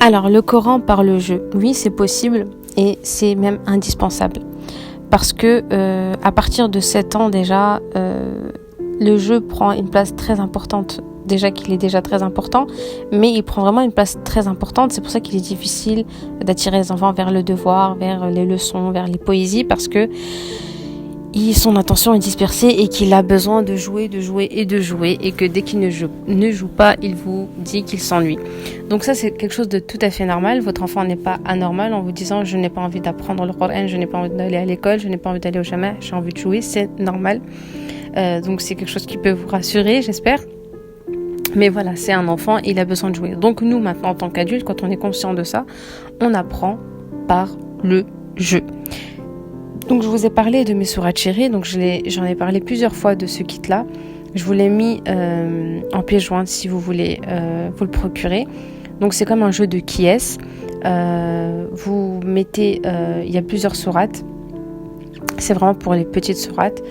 Alors, le Coran par le jeu, oui, c'est possible et c'est même indispensable. Parce que à partir de 7 ans déjà, le jeu prend une place très importante. Déjà qu'il est déjà très important, mais il prend vraiment une place très importante. C'est pour ça qu'il est difficile d'attirer les enfants vers le devoir, vers les leçons, vers les poésies, parce que son attention est dispersée et qu'il a besoin de jouer, et que dès qu'il ne joue pas, il vous dit qu'il s'ennuie. Donc ça, c'est quelque chose de tout à fait normal. Votre enfant n'est pas anormal en vous disant « je n'ai pas envie d'apprendre le Coran, je n'ai pas envie d'aller à l'école, je n'ai pas envie d'aller au jama, j'ai envie de jouer », c'est normal. Donc c'est quelque chose qui peut vous rassurer, j'espère. Mais voilà, c'est un enfant, il a besoin de jouer. Donc nous, maintenant, en tant qu'adultes, quand on est conscient de ça, on apprend par le jeu. Donc je vous ai parlé de mes sourates chéries, donc j'en ai parlé plusieurs fois de ce kit-là. Je vous l'ai mis en pièce jointe si vous voulez vous le procurer. Donc c'est comme un jeu de qui est-ce. Vous mettez, il y a plusieurs sourates. C'est vraiment pour les petites sourates.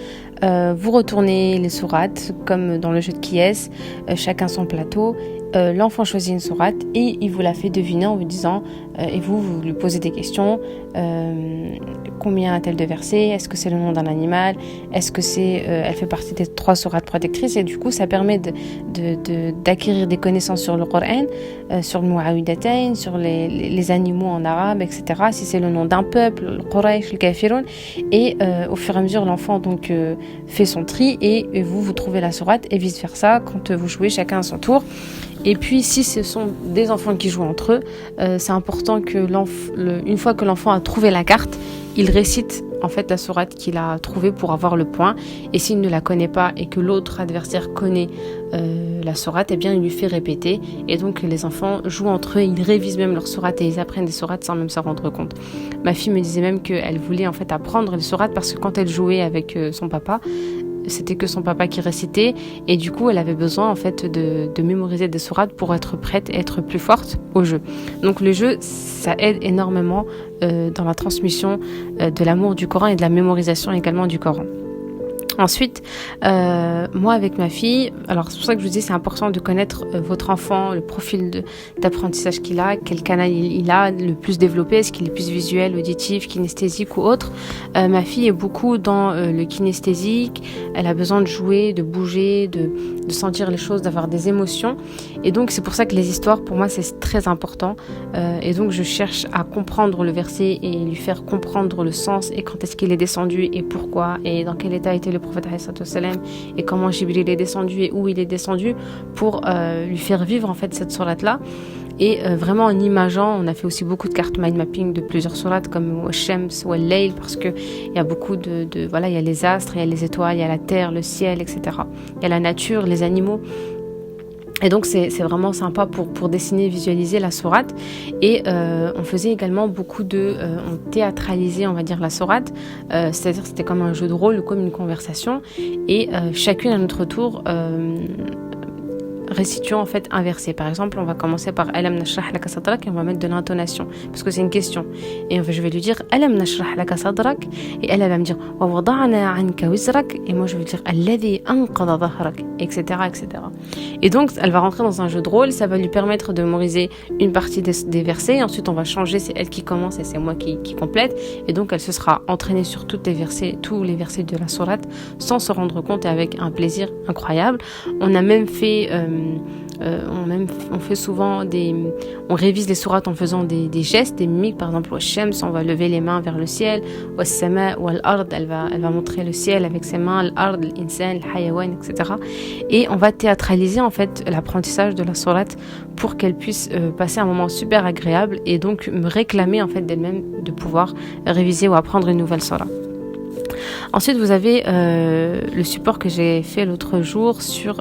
Vous retournez les sourates comme dans le jeu de qui est-ce, chacun son plateau. L'enfant choisit une sourate et il vous la fait deviner en vous disant et vous lui posez des questions. Combien a-t-elle de versets? Est-ce que c'est le nom d'un animal? Est-ce que elle fait partie des 3 sourates protectrices? Et du coup, ça permet d'acquérir des connaissances sur le Coran, sur le Muawwidatayn, sur les animaux en arabe, etc. Si c'est le nom d'un peuple, le Quraysh, le Kafirun. Et au fur et à mesure, l'enfant donc fait son tri et vous trouvez la sourate et vice versa. Quand vous jouez chacun à son tour. Et puis, si ce sont des enfants qui jouent entre eux, c'est important que une fois que l'enfant a trouvé la carte, il récite en fait la sourate qu'il a trouvée pour avoir le point. Et s'il ne la connaît pas et que l'autre adversaire connaît la sourate, eh bien, il lui fait répéter. Et donc, les enfants jouent entre eux, ils révisent même leur sourate et ils apprennent des sourates sans même s'en rendre compte. Ma fille me disait même qu'elle voulait en fait apprendre les sourates parce que quand elle jouait avec son papa, c'était que son papa qui récitait et du coup elle avait besoin en fait de mémoriser des sourates pour être prête et être plus forte au jeu. Donc le jeu, ça aide énormément dans la transmission de l'amour du Coran et de la mémorisation également du Coran. Ensuite, moi avec ma fille, alors c'est pour ça que je vous dis c'est important de connaître votre enfant, le profil d'apprentissage qu'il a, quel canal il a le plus développé, est-ce qu'il est plus visuel, auditif, kinesthésique ou autre. Ma fille est beaucoup dans le kinesthésique, elle a besoin de jouer, de bouger, de sentir les choses, d'avoir des émotions. Et donc c'est pour ça que les histoires pour moi c'est très important. Et donc je cherche à comprendre le verset et lui faire comprendre le sens et quand est-ce qu'il est descendu et pourquoi et dans quel état était le prophète et comment Jibril est descendu et où il est descendu pour lui faire vivre en fait cette sourate là et vraiment en imageant. On a fait aussi beaucoup de cartes mind mapping de plusieurs sourates comme Shams ou Al-Layl parce que il y a beaucoup voilà, il y a les astres, il y a les étoiles, il y a la terre, le ciel, etc. Il y a la nature, les animaux. Et donc c'est vraiment sympa pour dessiner, visualiser la sourate. Et on faisait également beaucoup on théâtralisait, on va dire, la sourate. C'est-à-dire c'était comme un jeu de rôle, comme une conversation. Et chacune à notre tour récitions en fait inversées. Par exemple, on va commencer par Alam nashrah laka sadrak et on va mettre de l'intonation parce que c'est une question. Et je vais lui dire Alam nashrah laka sadrak et elle va me dire Wa wada'na anka wizrak et moi je vais lui dire Alladhi anqadha dhahrak, etc., etc. Et donc elle va rentrer dans un jeu de rôle, ça va lui permettre de mémoriser une partie des versets et ensuite on va changer, c'est elle qui commence et c'est moi qui complète et donc elle se sera entraînée sur tous les versets de la sourate sans se rendre compte et avec un plaisir incroyable. On a même fait on fait souvent on révise les sourates en faisant des gestes, des mimiques. Par exemple, au Shams, on va lever les mains vers le ciel. Au Sama ou al-Ard, elle va montrer le ciel avec ses mains, al-Ard, l'insan, al-Hayawan, etc. Et on va théâtraliser en fait l'apprentissage de la sourate pour qu'elle puisse passer un moment super agréable et donc me réclamer en fait d'elle-même de pouvoir réviser ou apprendre une nouvelle sourate. Ensuite, vous avez le support que j'ai fait l'autre jour sur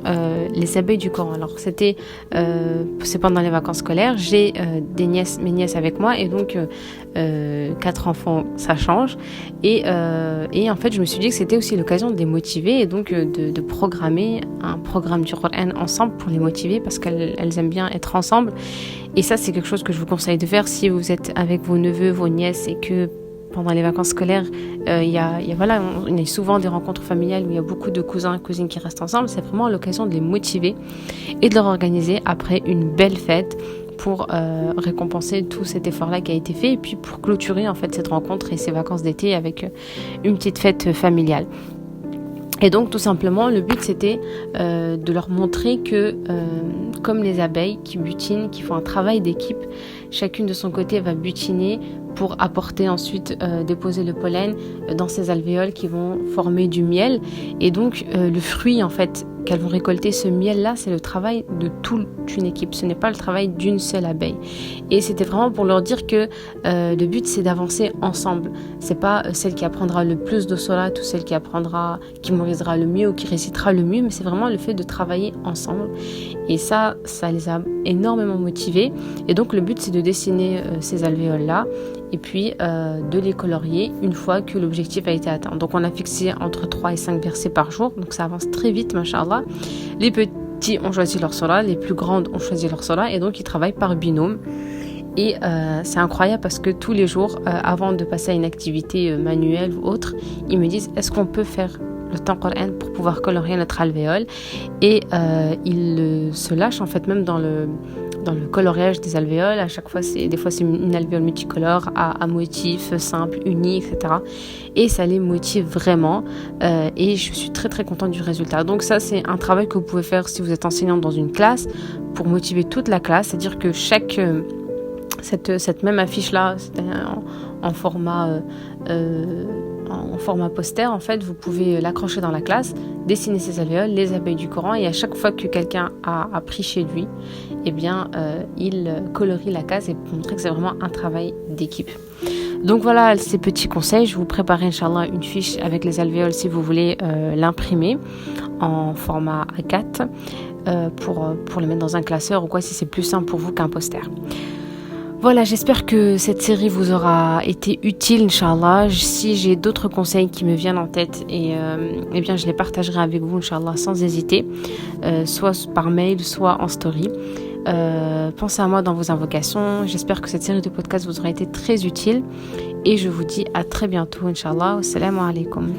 les abeilles du Coran. Alors, c'est pendant les vacances scolaires. J'ai mes nièces avec moi et donc 4 enfants, ça change. Et en fait, je me suis dit que c'était aussi l'occasion de les motiver et donc de programmer un programme du Coran ensemble pour les motiver parce qu'elles aiment bien être ensemble. Et ça, c'est quelque chose que je vous conseille de faire si vous êtes avec vos neveux, vos nièces et que pendant les vacances scolaires, il y a souvent des rencontres familiales où il y a beaucoup de cousins et cousines qui restent ensemble. C'est vraiment l'occasion de les motiver et de leur organiser après une belle fête pour récompenser tout cet effort-là qui a été fait et puis pour clôturer en fait cette rencontre et ces vacances d'été avec une petite fête familiale. Et donc tout simplement le but c'était de leur montrer que comme les abeilles qui butinent, qui font un travail d'équipe, chacune de son côté va butiner pour apporter ensuite, déposer le pollen dans ces alvéoles qui vont former du miel. Et donc le fruit en fait qu'elles vont récolter, ce miel-là, c'est le travail de toute une équipe. Ce n'est pas le travail d'une seule abeille. Et c'était vraiment pour leur dire que le but, c'est d'avancer ensemble. C'est pas celle qui apprendra le plus de solat ou celle qui mémorisera le mieux ou qui récitera le mieux, mais c'est vraiment le fait de travailler ensemble. Et ça les a énormément motivés. Et donc le but, c'est de dessiner ces alvéoles-là et puis de les colorier une fois que l'objectif a été atteint. Donc on a fixé entre 3 et 5 versets par jour, donc ça avance très vite, machallah. Les petits ont choisi leur solat, les plus grandes ont choisi leur solat et donc ils travaillent par binôme. Et c'est incroyable parce que tous les jours, avant de passer à une activité manuelle ou autre, ils me disent est-ce qu'on peut faire le temps Coran pour pouvoir colorier notre alvéole, et ils se lâchent en fait même dans le coloriage des alvéoles. À chaque fois, des fois c'est une alvéole multicolore à motif simple, uni, etc. Et ça les motive vraiment et je suis très très contente du résultat. Donc ça, c'est un travail que vous pouvez faire si vous êtes enseignante dans une classe pour motiver toute la classe, c'est-à-dire que cette même affiche là en format poster, en fait, vous pouvez l'accrocher dans la classe, dessiner ces alvéoles, les abeilles du Coran, et à chaque fois que quelqu'un a appris chez lui, eh bien, il colorie la case et pour montrer que c'est vraiment un travail d'équipe. Donc voilà ces petits conseils. Je vous préparerai Inch'Allah une fiche avec les alvéoles si vous voulez l'imprimer en format A4 pour le mettre dans un classeur ou quoi, si c'est plus simple pour vous qu'un poster. Voilà, j'espère que cette série vous aura été utile, Inch'Allah. Si j'ai d'autres conseils qui me viennent en tête, eh bien, je les partagerai avec vous, Inch'Allah, sans hésiter, soit par mail, soit en story. Pensez à moi dans vos invocations. J'espère que cette série de podcasts vous aura été très utile. Et je vous dis à très bientôt, Inch'Allah. Assalamu alaikum.